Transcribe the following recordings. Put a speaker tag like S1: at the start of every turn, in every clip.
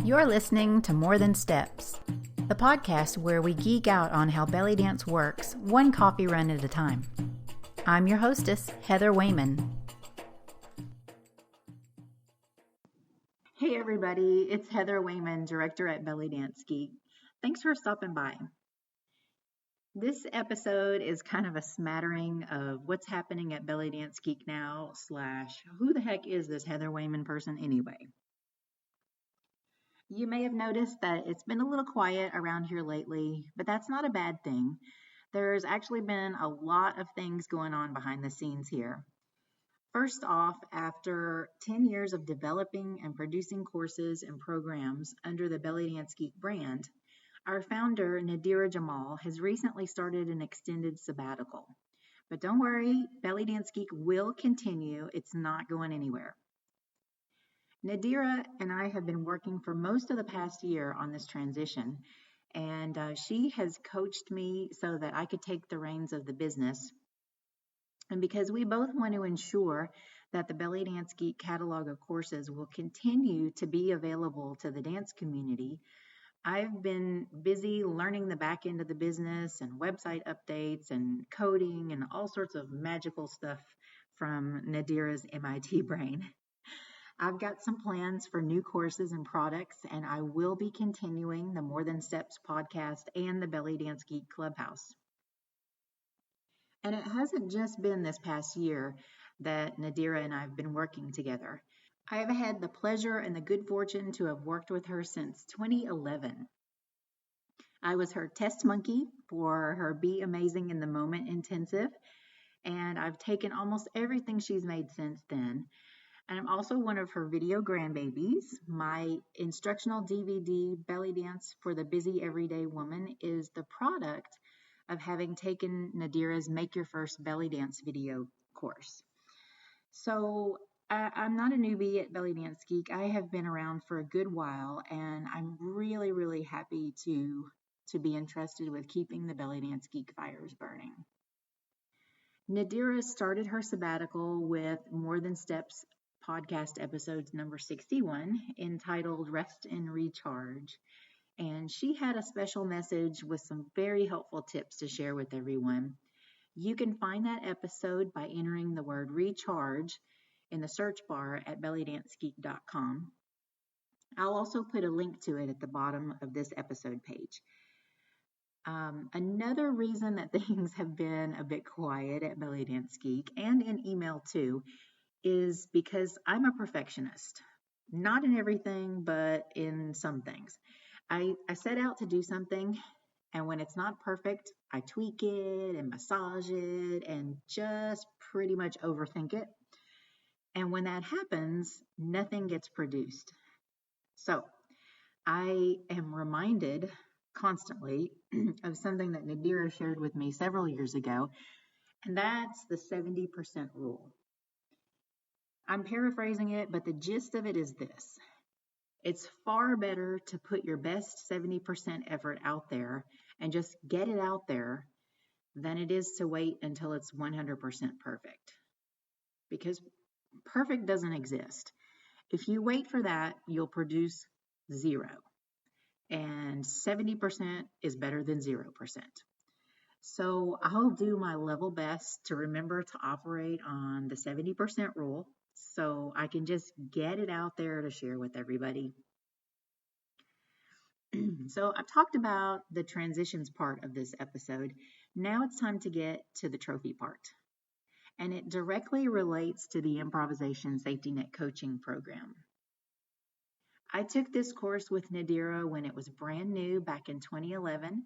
S1: You're listening to More Than Steps, the podcast where we geek out on how belly dance works, one coffee run at a time. I'm your hostess, Heather Wayman. Hey everybody, it's Heather Wayman, director at Belly Dance Geek. Thanks for stopping by. This episode is kind of a smattering of what's happening at Belly Dance Geek now / who the heck is this Heather Wayman person anyway? You may have noticed that it's been a little quiet around here lately, but that's not a bad thing. There's actually been a lot of things going on behind the scenes here. First off, after 10 years of developing and producing courses and programs under the Belly Dance Geek brand, our founder, Nadira Jamal, has recently started an extended sabbatical. But don't worry, Belly Dance Geek will continue. It's not going anywhere. Nadira and I have been working for most of the past year on this transition, and she has coached me so that I could take the reins of the business. And because we both want to ensure that the Belly Dance Geek catalog of courses will continue to be available to the dance community, I've been busy learning the back end of the business and website updates and coding and all sorts of magical stuff from Nadira's MIT brain. I've got some plans for new courses and products, and I will be continuing the More Than Steps podcast and the Belly Dance Geek Clubhouse. And it hasn't just been this past year that Nadira and I have been working together. I have had the pleasure and the good fortune to have worked with her since 2011. I was her test monkey for her Be Amazing in the Moment intensive, and I've taken almost everything she's made since then. And I'm also one of her video grandbabies. My instructional DVD, Belly Dance for the Busy Everyday Woman, is the product of having taken Nadira's Make Your First Belly Dance video course. So I'm not a newbie at Belly Dance Geek. I have been around for a good while, and I'm really, really happy to be entrusted with keeping the Belly Dance Geek fires burning. Nadira started her sabbatical with More Than Steps podcast episodes number 61, entitled Rest and Recharge. And she had a special message with some very helpful tips to share with everyone. You can find that episode by entering the word recharge in the search bar at bellydancegeek.com. I'll also put a link to it at the bottom of this episode page. Another reason that things have been a bit quiet at Belly Dance Geek, and in email too, is because I'm a perfectionist. Not in everything, but in some things. I set out to do something, and when it's not perfect, I tweak it and massage it and just pretty much overthink it. And when that happens, nothing gets produced. So I am reminded constantly of something that Nadira shared with me several years ago, and that's the 70% rule. I'm paraphrasing it, but the gist of it is this. It's far better to put your best 70% effort out there and just get it out there than it is to wait until it's 100% perfect. Because perfect doesn't exist. If you wait for that, you'll produce 0. And 70% is better than 0%. So I'll do my level best to remember to operate on the 70% rule, so I can just get it out there to share with everybody. So I've talked about the transitions part of this episode. Now it's time to get to the trophy part. And it directly relates to the Improvisation Safety Net Coaching Program. I took this course with Nadira when it was brand new back in 2011,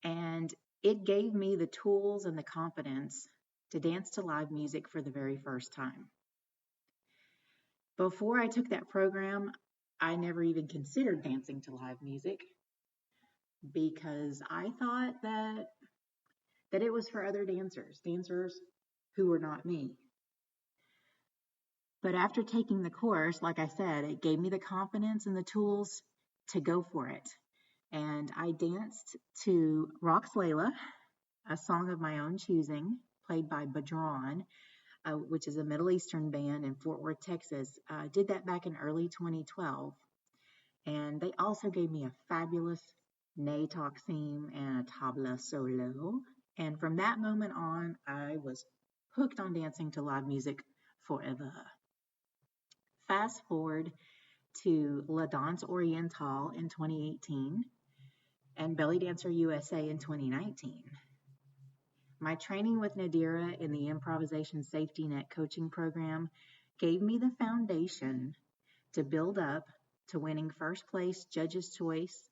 S1: and it gave me the tools and the confidence to dance to live music for the very first time. Before I took that program, I never even considered dancing to live music because I thought that it was for other dancers who were not me. But after taking the course, like I said, it gave me the confidence and the tools to go for it. And I danced to Rock's Layla, a song of my own choosing, played by Badran, which is a Middle Eastern band in Fort Worth, Texas. I did that back in early 2012. And they also gave me a fabulous Natox theme and a tabla solo. And from that moment on, I was hooked on dancing to live music forever. Fast forward to La Danse Orientale in 2018 and Belly Dancer USA in 2019. My training with Nadira in the Improvisation Safety Net coaching program gave me the foundation to build up to winning first place Judges' Choice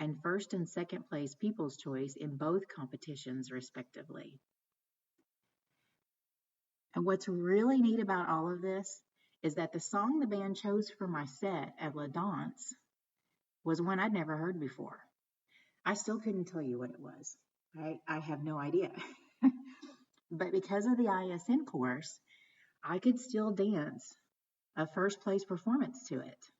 S1: and first and second place People's Choice in both competitions, respectively. And what's really neat about all of this is that the song the band chose for my set at La Danse was one I'd never heard before. I still couldn't tell you what it was. I have no idea. But because of the ISN course, I could still dance a first place performance to it.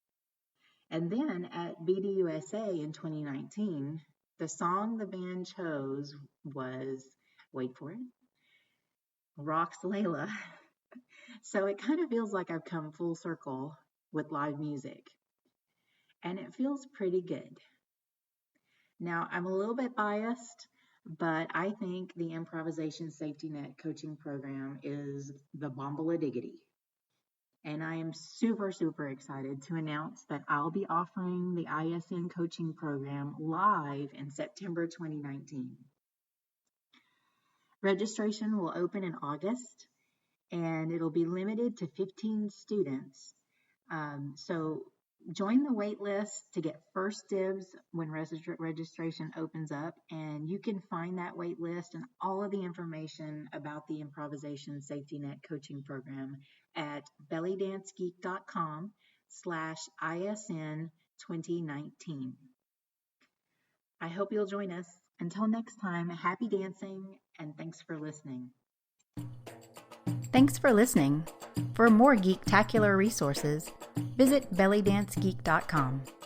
S1: And then at BDUSA in 2019, the song the band chose was, wait for it, Rock's Layla. So it kind of feels like I've come full circle with live music. And it feels pretty good. Now, I'm a little bit biased, but I think the Improvisation Safety Net coaching program is the bombaladiggity. And I am super, super excited to announce that I'll be offering the ISN coaching program live in September 2019. Registration will open in August, and it'll be limited to 15 students. So join the wait list to get first dibs when registration opens up, and you can find that wait list and all of the information about the Improvisation Safety Net coaching program at bellydancegeek.com/ISN 2019. I hope you'll join us. Until next time, happy dancing, and thanks for listening.
S2: Thanks for listening. For more Geektacular resources, visit bellydancegeek.com.